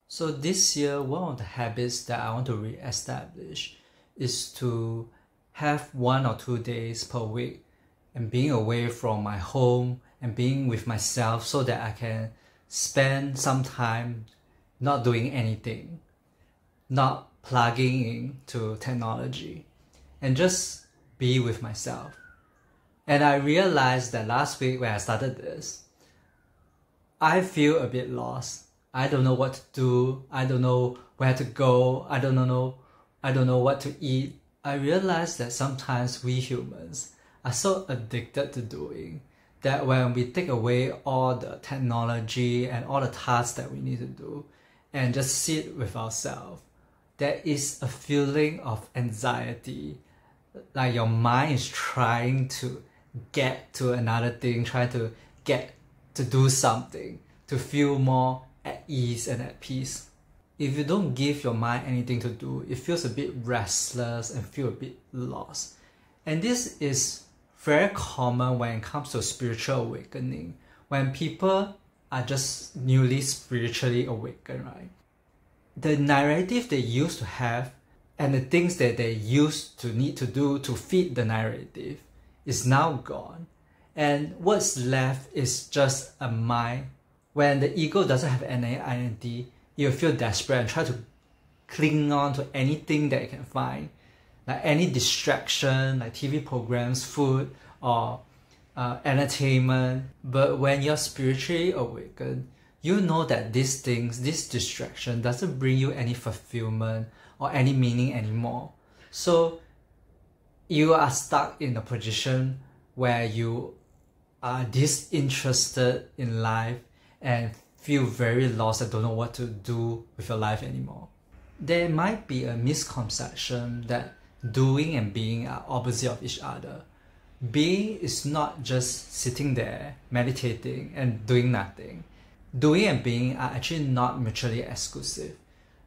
So this year, one of the habits that I want to re-establish is to have 1 or 2 days per week and being away from my home and being with myself so that I can spend some time not doing anything, not plugging into technology, and just be with myself. And I realized that last week when I started this, I feel a bit lost. I don't know what to do. I don't know where to go. I don't know what to eat. I realized that sometimes we humans are so addicted to doing that when we take away all the technology and all the tasks that we need to do and just sit with ourselves, there is a feeling of anxiety, like your mind is trying to get to another thing, trying to get to do something to feel more at ease and at peace. If you don't give your mind anything to do, it feels a bit restless and feel a bit lost. And this is very common when it comes to spiritual awakening, when people are just newly spiritually awakened, right? The narrative they used to have and the things that they used to need to do to feed the narrative is now gone. And what's left is just a mind. When the ego doesn't have any identity, you feel desperate and try to cling on to anything that you can find, like any distraction, like TV programs, food, or entertainment. But when you're spiritually awakened, you know that these things, this distraction doesn't bring you any fulfillment or any meaning anymore. So you are stuck in a position where you are disinterested in life and feel very lost and don't know what to do with your life anymore. There might be a misconception that doing and being are opposite of each other. Being is not just sitting there, meditating and doing nothing. Doing and being are actually not mutually exclusive.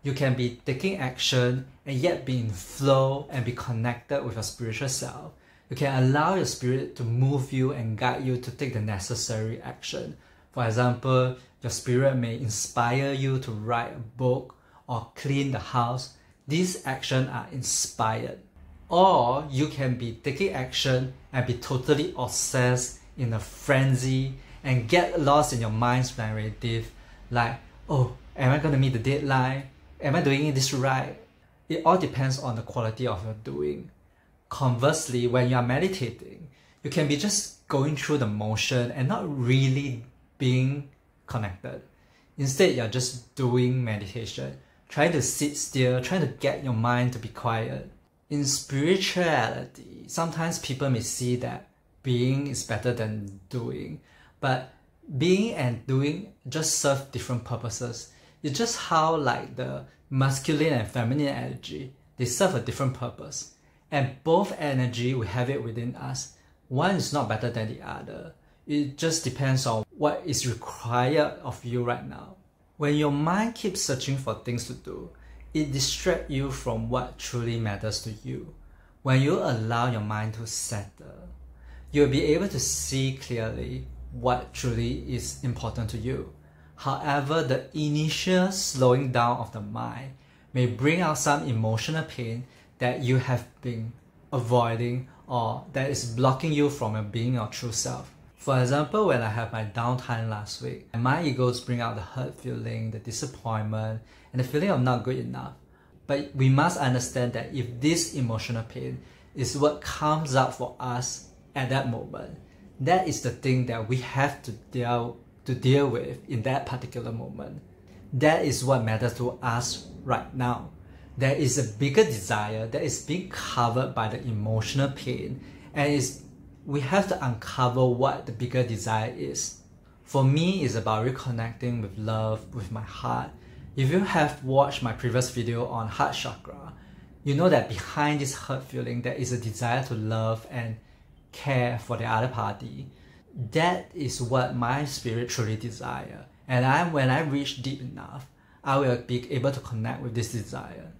You can be taking action and yet be in flow and be connected with your spiritual self. You can allow your spirit to move you and guide you to take the necessary action. For example, your spirit may inspire you to write a book or clean the house. These actions are inspired. Or you can be taking action and be totally obsessed in a frenzy and get lost in your mind's narrative like, oh, am I going to meet the deadline? Am I doing this right? It all depends on the quality of your doing. Conversely, when you are meditating, you can be just going through the motion and not really being connected. Instead, you're just doing meditation, trying to sit still, trying to get your mind to be quiet. In spirituality, sometimes people may see that being is better than doing, but being and doing just serve different purposes. It's just how like the masculine and feminine energy, they serve a different purpose. And both energy, we have it within us. One is not better than the other. It just depends on what is required of you right now. When your mind keeps searching for things to do, it distracts you from what truly matters to you. When you allow your mind to settle, you'll be able to see clearly what truly is important to you. However, the initial slowing down of the mind may bring out some emotional pain that you have been avoiding or that is blocking you from being your true self. For example, when I had my downtime last week, my egos bring out the hurt feeling, the disappointment, and the feeling of not good enough. But we must understand that if this emotional pain is what comes up for us at that moment, that is the thing that we have to deal with in that particular moment. That is what matters to us right now. There is a bigger desire that is being covered by the emotional pain, and we have to uncover what the bigger desire is. For me, it's about reconnecting with love, with my heart. If you have watched my previous video on heart chakra, you know that behind this hurt feeling, there is a desire to love and care for the other party. That is what my spirit truly desires. And when I reach deep enough, I will be able to connect with this desire.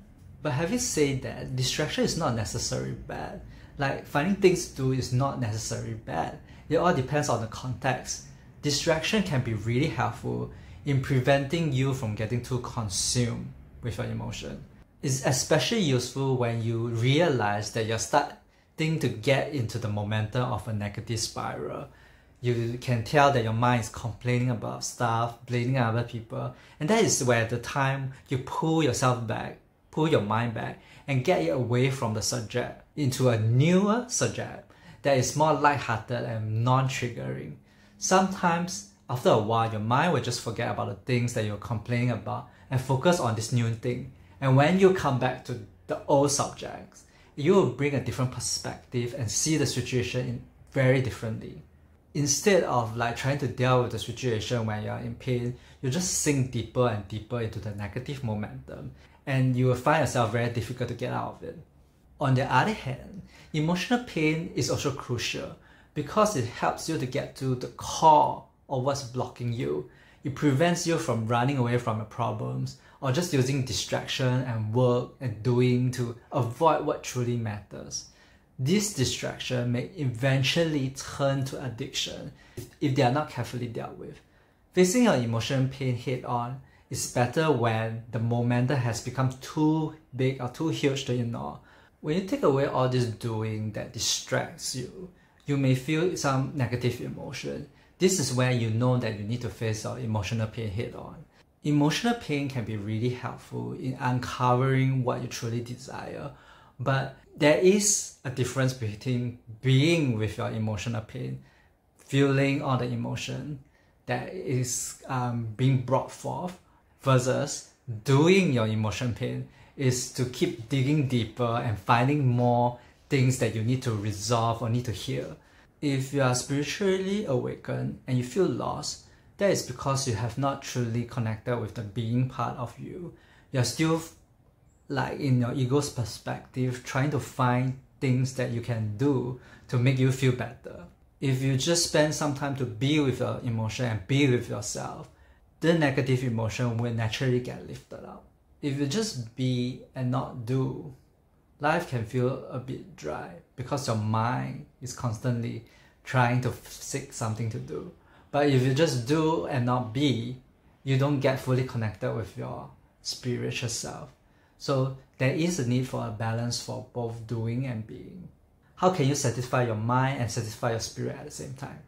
But having said that, distraction is not necessarily bad. Like finding things to do is not necessarily bad. It all depends on the context. Distraction can be really helpful in preventing you from getting too consumed with your emotion. It's especially useful when you realize that you're starting to get into the momentum of a negative spiral. You can tell that your mind is complaining about stuff, blaming other people, and that is where the time you pull yourself back, pull your mind back, and get it away from the subject into a newer subject that is more lighthearted and non-triggering. Sometimes, after a while, your mind will just forget about the things that you're complaining about and focus on this new thing. And when you come back to the old subjects, you will bring a different perspective and see the situation very differently. Instead of trying to deal with the situation when you're in pain, you just sink deeper and deeper into the negative momentum, and you will find yourself very difficult to get out of it. On the other hand, emotional pain is also crucial because it helps you to get to the core of what's blocking you. It prevents you from running away from your problems or just using distraction and work and doing to avoid what truly matters. This distraction may eventually turn to addiction if they are not carefully dealt with. Facing your emotional pain head on is better when the momentum has become too big or too huge to ignore. When you take away all this doing that distracts you, you may feel some negative emotion. This is where you know that you need to face your emotional pain head on. Emotional pain can be really helpful in uncovering what you truly desire, but there is a difference between being with your emotional pain, feeling all the emotion that is being brought forth, versus doing your emotion pain is to keep digging deeper and finding more things that you need to resolve or need to heal. If you are spiritually awakened and you feel lost, that is because you have not truly connected with the being part of you. You're still in your ego's perspective, trying to find things that you can do to make you feel better. If you just spend some time to be with your emotion and be with yourself, the negative emotion will naturally get lifted up. If you just be and not do, life can feel a bit dry because your mind is constantly trying to seek something to do. But if you just do and not be, you don't get fully connected with your spiritual self. So there is a need for a balance for both doing and being. How can you satisfy your mind and satisfy your spirit at the same time?